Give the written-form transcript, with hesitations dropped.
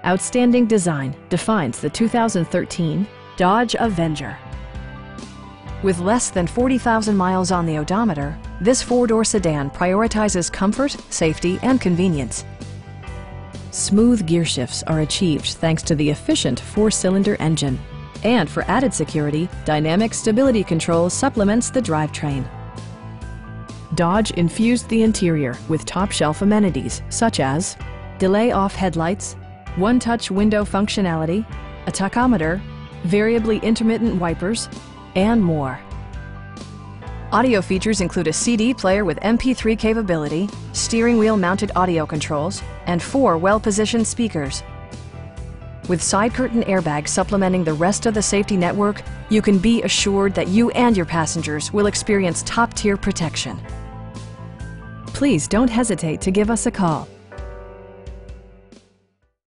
Outstanding design defines the 2013 Dodge Avenger. With less than 40,000 miles on the odometer, this four-door sedan prioritizes comfort, safety, and convenience. Smooth gear shifts are achieved thanks to the efficient four-cylinder engine. And for added security, dynamic stability control supplements the drivetrain. Dodge infused the interior with top-shelf amenities such as delay-off headlights, one-touch window functionality, a tachometer, variably intermittent wipers, and more. Audio features include a CD player with MP3 capability, steering wheel mounted audio controls, and 4 well-positioned speakers. With side curtain airbags supplementing the rest of the safety network, you can be assured that you and your passengers will experience top-tier protection. Please don't hesitate to give us a call.